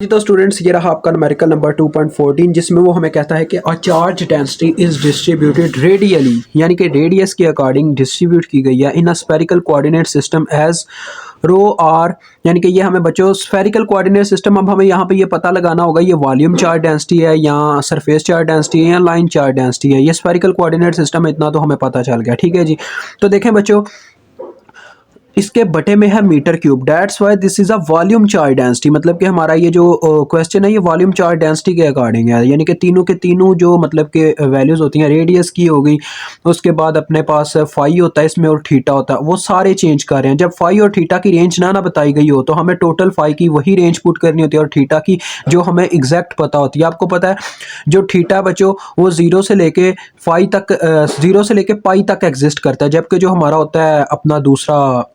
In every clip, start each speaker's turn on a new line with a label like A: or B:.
A: जी तो स्टूडेंट्स ये रहा आपका न्यूमेरिकल नंबर 2.14 जिसमें वो हमें कहता है कि a charge density is distributed radially यानी कि रेडियस के अकॉर्डिंग डिस्ट्रीब्यूट की गई है in a spherical coordinate system as rho r. यानी कि ये हमें बच्चों स्फेरिकल कोऑर्डिनेट सिस्टम, अब हमें यहाँ पे ये पता लगाना होगा ये वॉल्यूम चार्ज डेंसिटी है या सरफेस चार्ज डेंसिटी है या लाइन चार्ज डेंसिटी है। ये स्फेरिकल कोऑर्डिनेट सिस्टम है, इतना तो हमें पता चल गया। ठीक है जी, तो देखें बच्चों इसके बटे में है meter cube, that's why this is a volume charge density. मतलब कि हमारा ये जो क्वेश्चन है ये वॉल्यूम चार्ज डेंसिटी के अकॉर्डिंग है, यानी कि तीनों के तीनों जो मतलब के वैल्यूज होती हैं, रेडियस की हो गई, उसके बाद अपने पास फाई होता है इसमें और थीटा होता है, वो सारे चेंज कर रहे हैं। जब फाई और थीटा की रेंज ना बताई गई हो तो हमें टोटल फाई की वही रेंज पुट करनी होती है और थीटा की जो हमें एग्जैक्ट पता होती है। आपको पता है जो थीटा बच्चों वो जीरो से लेके फाई तक, जीरो से लेके पाई तक एग्जिस्ट करता है, जबकि जो हमारा होता है अपना दूसरा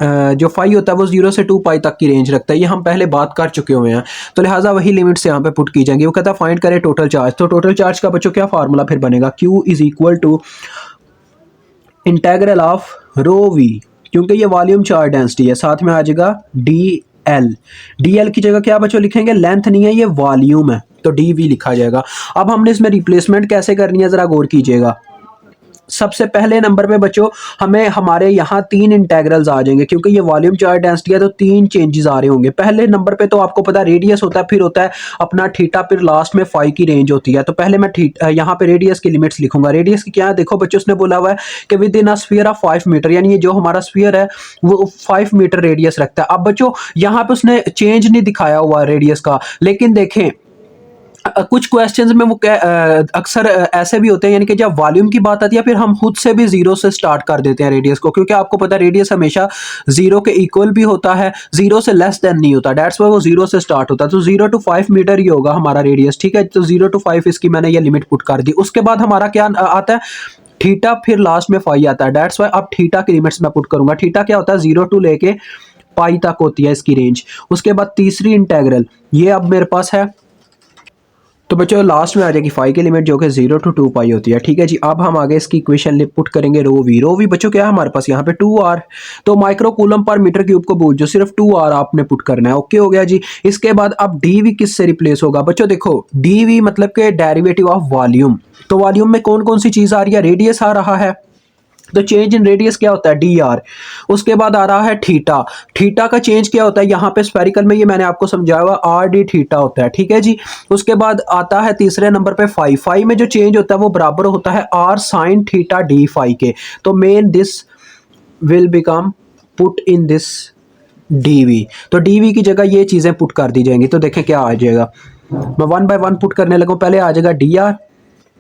A: जो फाई होता है वो 0 से 2 पाई तक की रेंज रखता है। ये हम पहले बात कर चुके हुए हैं, तो लिहाजा वही लिमिट्स यहाँ पे पुट की जाएंगी। वो कहता है फाइंड करें टोटल चार्ज, तो टोटल चार्ज का बच्चों क्या फार्मूला फिर बनेगा, Q is equal to integral of rho v, क्योंकि ये वॉल्यूम चार्ज डेंसिटी है, साथ में आ जाएगा डी एल की जगह क्या बच्चों लिखेंगे, लेंथ नहीं है ये वॉल्यूम है तो डी वी लिखा जाएगा। अब हमने इसमें रिप्लेसमेंट कैसे करनी है जरा गौर कीजिएगा। सबसे पहले नंबर पे बच्चों हमें हमारे यहाँ तीन इंटेग्रल्स आ जाएंगे, क्योंकि ये वॉल्यूम चार्ज डेंसिटी है तो तीन चेंजेस आ रहे होंगे। पहले नंबर पे तो आपको पता है रेडियस होता है, फिर होता है अपना थीटा, फिर लास्ट में फाई की रेंज होती है। तो पहले मैं यहाँ पे रेडियस की लिमिट्स लिखूंगा। रेडियस की क्या है, देखो बच्चों उसने बोला हुआ है कि within a sphere of 5 meter, यानी ये जो हमारा स्फीयर है वो 5 मीटर रेडियस रखता है। अब बच्चों यहाँ पे उसने चेंज नहीं दिखाया हुआ रेडियस का, लेकिन देखें कुछ क्वेश्चंस में वो अक्सर ऐसे भी होते हैं, यानी कि जब वॉल्यूम की बात आती है फिर हम खुद से भी जीरो से स्टार्ट कर देते हैं रेडियस को, क्योंकि आपको पता है रेडियस हमेशा जीरो के इक्वल भी होता है, जीरो से लेस देन नहीं होता, दैट्स वाई वो जीरो से स्टार्ट होता है। तो 0 to 5 मीटर ही होगा हमारा रेडियस। ठीक है, तो 0 to 5 इसकी मैंने ये लिमिट पुट कर दी। उसके बाद हमारा क्या आता है थीटा, फिर लास्ट में फाई आता है, दैट्स वाई अब थीटा की लिमिट्स मैं पुट करूंगा। थीटा क्या होता है 0 to लेके पाई तक होती है इसकी रेंज। उसके बाद तीसरी इंटेग्रल ये अब मेरे पास है, तो बच्चों लास्ट में आ जाएगी फाई की लिमिट जो कि 0 to 2 पाई होती है। ठीक है जी, अब हम आगे इसकी इक्वेशन पुट करेंगे रो वी बच्चों क्या है हमारे पास यहाँ पे 2r, तो micro coulomb per meter cube को बूझ जो सिर्फ 2r आपने पुट करना है। ओके हो गया जी। इसके बाद अब डी किस से रिप्लेस होगा बच्चों, देखो डी मतलब के डेरिवेटिव ऑफ वॉल्यूम, तो वॉल्यूम में कौन कौन सी चीज आ रही है, रेडियस आ रहा है, तो चेंज इन रेडियस क्या होता है डी आर। उसके बाद आ रहा है थीटा, थीटा का चेंज क्या होता है यहाँ पे स्फेरिकल में, ये मैंने आपको समझाया हुआ आर डी थीटा होता है। ठीक है जी, उसके बाद आता है तीसरे नंबर पे फाई, फाई में जो चेंज होता है वो बराबर होता है r sine theta d phi के, तो main this will become put in this dV, तो डीवी की जगह ये चीजें पुट कर दी जाएंगी। तो देखें क्या आ जाएगा, मैं 1 by 1 पुट करने लगूँ। पहले आ जाएगा डी आर,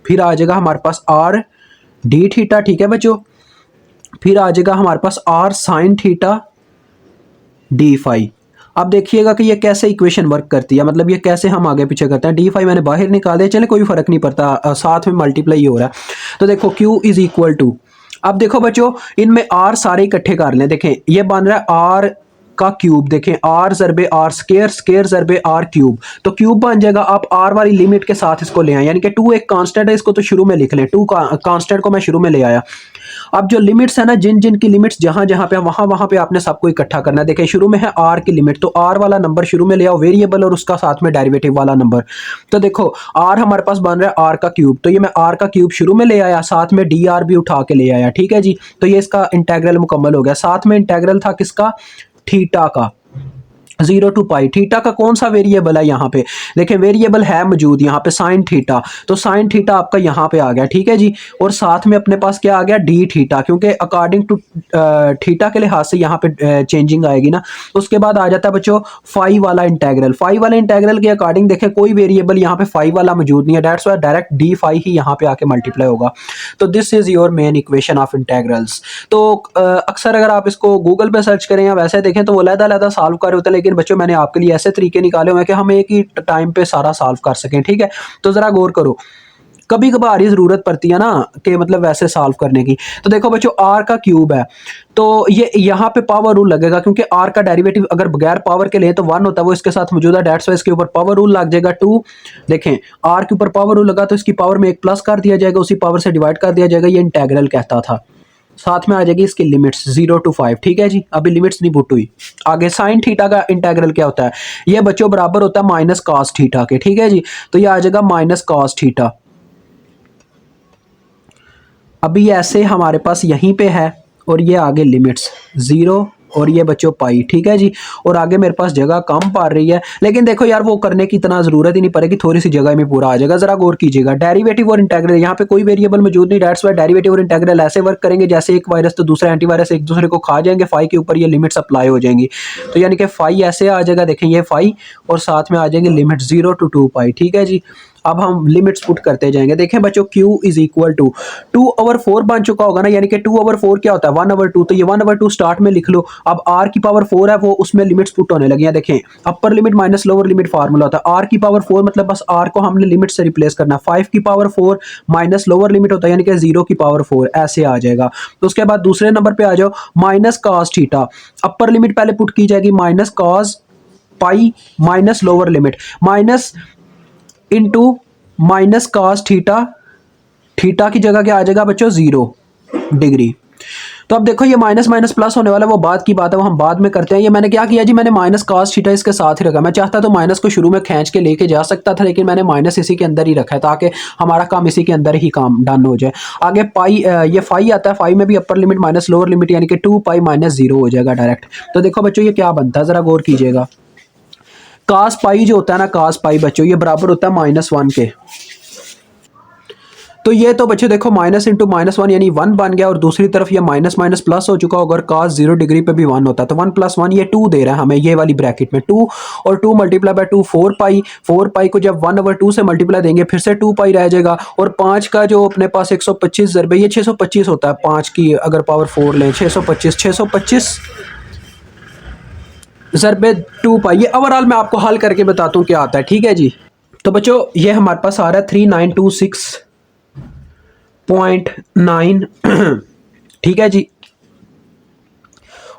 A: फिर आ जाएगा हमारे पास आर डी थीटा, ठीक है बच्चों, फिर आ जाएगा हमारे पास r sine theta d phi. अब देखिएगा कि ये कैसे इक्वेशन वर्क करती है, मतलब ये कैसे हम आगे पीछे करते हैं। डी फाई मैंने बाहर निकाल दिया, चले कोई फर्क नहीं पड़ता, साथ में मल्टीप्लाई हो रहा है। तो देखो Q इज इक्वल टू, अब देखो बच्चों इनमें आर सारे इकट्ठे कर लें, देखें ये बन रहा है आर का क्यूब, देखें आर जरबे आर स्केयर, स्केयर जरबे आर क्यूब, तो क्यूब बन जाएगा। आप आर वाली लिमिट के साथ इसको ले आए, यानी कि 2 एक कांस्टेंट है, इसको तो शुरू में लिख लें, 2 कांस्टेंट को मैं शुरू में ले आया। अब जो लिमिट्स है ना, जिन जिन की लिमिट्स जहां जहां पे वहां वहां पे आपने सबको इकट्ठा करना है। देखें शुरू में है आर की लिमिट, तो आर वाला नंबर शुरू में ले आओ वेरिएबल और उसका साथ में डेरिवेटिव वाला नंबर। तो देखो आर हमारे पास बन रहा है आर का क्यूब, तो ये मैं आर का क्यूब शुरू में ले आया, साथ में डी आर भी उठा के ले आया। ठीक है जी, तो ये इसका इंटेग्रल मुकम्मल हो गया। साथ में इंटेग्रल था किसका, थीटा का, 0 to पाई। थीटा का कौन सा वेरिएबल है यहाँ पे, देखें वेरिएबल है मौजूद यहाँ पे साइन थीटा, तो साइन थीटा आपका यहाँ पे आ गया। ठीक है जी, और साथ में अपने पास क्या आ गया डी थीटा, क्योंकि अकॉर्डिंग टू थीटा के लिहाज से यहाँ पे चेंजिंग आएगी ना। उसके बाद आ जाता है बच्चों फाई वाला इंटेग्रल, फाई वाले इंटेग्रल के अकॉर्डिंग देखें कोई वेरिएबल यहाँ पे फाई वाला मौजूद नहीं है, that's why direct d phi ही यहाँ पे आके मल्टीप्लाई होगा। तो this is your main equation of integrals. तो अक्सर अगर आप इसको गूगल पे सर्च करें या वैसे देखें तो वो अलग-अलग सॉल्व कर रहे होते हैं, लेकिन बच्चों मैंने आपके लिए ऐसे तरीके निकाले हुए हैं कि हम एक ही टाइम पे सारा सॉल्व कर सकें। ठीक है, तो जरा गौर करो, कभी कभार ही जरूरत पड़ती है ना कि मतलब वैसे सॉल्व करने की। तो देखो बच्चों आर का क्यूब है, तो ये यहाँ पे पावर रूल लगेगा, क्योंकि आर का डेरिवेटिव अगर बगैर पावर के लिए तो 1 होता है, वो इसके साथ मौजूद है, डेट्स वाई इसके ऊपर पावर रूल लग जाएगा 2। देखें आर के ऊपर पावर रूल लगा तो इसकी पावर में एक प्लस कर दिया जाएगा, उसी पावर से डिवाइड कर दिया जाएगा, ये इंटेग्रल कहता था। साथ में आ जाएगी इसकी लिमिट्स 0 to 5। ठीक है जी, अभी लिमिट्स नहीं पुट हुई। आगे साइन थीटा का इंटेग्रल क्या होता है, ये बच्चों बराबर होता है माइनस कॉस थीटा के। ठीक है जी, तो ये आ जाएगा माइनस कॉस थीटा। अभी ऐसे हमारे पास यहीं पे है और ये आगे लिमिट्स 0 और ये बच्चों पाई। ठीक है जी, और आगे मेरे पास जगह कम पड़ रही है, लेकिन देखो यार वो करने की इतना ज़रूरत ही नहीं पड़ेगी, थोड़ी सी जगह में पूरा आ जाएगा। ज़रा गौर कीजिएगा, डेरिवेटिव और इंटेग्रल, यहाँ पे कोई वेरिएबल मौजूद नहीं, डेट्स वाई डेरिवेटिव और इंटेग्रल ऐसे वर्क करेंगे जैसे एक वायरस तो दूसरा एंटीवायरस एक दूसरे को खा जाएंगे, फाई के ऊपर ये लिमिट्स अप्लाई हो जाएंगी। तो यानी कि फाई ऐसे आ जाएगा, देखें ये फाई और साथ में आ जाएंगे लिमिट 0 to 2 पाई। ठीक है जी, अब हम लिमिट्स पुट करते जाएंगे। देखें बच्चों q इज इक्वल टू 2/4 बन चुका होगा ना, यानी कि 2/4 क्या होता है 1/2, तो ये 1/2 स्टार्ट में लिख लो। अब r की पावर 4 है वो उसमें लिमिट्स पुट होने लगी हैं। देखें upper limit minus lower limit formula होता है, r की पावर 4 मतलब बस r को हमने लिमिट से रिप्लेस करना है। 5 की पावर 4 माइनस लोअर लिमिट होता है यानी कि 0 की पावर 4 ऐसे आ जाएगा। तो उसके बाद दूसरे नंबर पे आ जाओ, minus cos theta, upper limit पहले पुट की जाएगी minus cos pi minus lower limit minus into minus cos theta, theta की जगह क्या आ जाएगा बच्चों 0 डिग्री। तो अब देखो ये माइनस माइनस प्लस होने वाला है, वो बाद की बात है, वो हम बाद में करते हैं। ये मैंने क्या किया जी, मैंने माइनस कॉस थीटा इसके साथ ही रखा। मैं चाहता तो माइनस को शुरू में खींच के लेके जा सकता था, लेकिन मैंने माइनस इसी के अंदर ही रखा है ताकि हमारा काम इसी के अंदर ही काम डन हो जाए। आगे पाई ये फाई आता है, फाई में भी upper limit minus lower limit यानी कि 2 पाई माइनस 0 हो जाएगा डायरेक्ट। तो देखो बच्चों ये क्या बनता है, जरा गौर कीजिएगा। कास पाई जो होता है ना, कास पाई बच्चों ये बराबर होता है -1 के। तो ये तो बच्चों देखो माइनस इंटू -1 यानी 1 बन गया, और दूसरी तरफ ये माइनस माइनस प्लस हो चुका होगा, और कास 0 डिग्री पे भी 1 होता है। तो 1 + 1 ये 2 दे रहा है हमें, ये वाली ब्रैकेट में 2 और 2 मल्टीप्लाई बाय 2 4 पाई। 4 पाई को जब 1/2 से मल्टीप्लाई देंगे फिर से 2 पाई रह जाएगा, और 5 का जो अपने पास 125 ज़रबे ये 625 होता है। 5 की अगर पावर 4 लें 625 ज़रबे 2 पाई। ये ओवरऑल मैं आपको हल करके बताता हूँ क्या आता है। ठीक है जी, तो बच्चों ये हमारे पास आ रहा है 3926.9 ठीक है जी।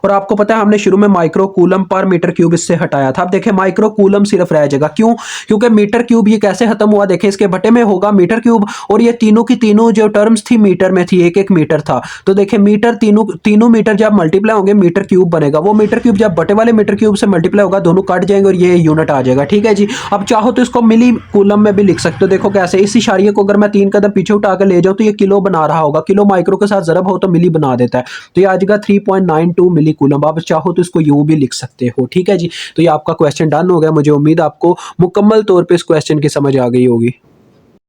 A: और आपको पता है हमने शुरू में micro coulomb per meter cube इससे हटाया था। अब देखें माइक्रो कूलम सिर्फ रह जाएगा, क्यों? क्योंकि मीटर क्यूब ये कैसे खत्म हुआ, देखें इसके बटे में होगा मीटर क्यूब, और ये तीनों की तीनों जो टर्म्स थी मीटर में थी, एक एक मीटर था। तो देखें मीटर तीनों मीटर जब मल्टीप्लाई होंगे मीटर क्यूब बनेगा, वो मीटर क्यूब जब बटे वाले मीटर क्यूब से मल्टीप्लाई होगा दोनों कट जाएंगे और ये यूनिट आ जाएगा। ठीक है जी, अब चाहो तो इसको मिली कूलम में भी लिख सकते हो। देखो कैसे, इस इशारिये को अगर मैं 3 कदम पीछे उठा कर ले जाऊँ तो ये किलो बना रहा होगा, किलो माइक्रो के साथ ज़रब हो तो मिली बना देता है। तो ये आ जाएगा 3.92 मिली कूलम। आप चाहो तो इसको यूं भी लिख सकते हो। ठीक है जी, तो ये आपका क्वेश्चन डन हो गया। मुझे उम्मीद आपको मुकम्मल तौर पे इस क्वेश्चन की समझ आ गई होगी।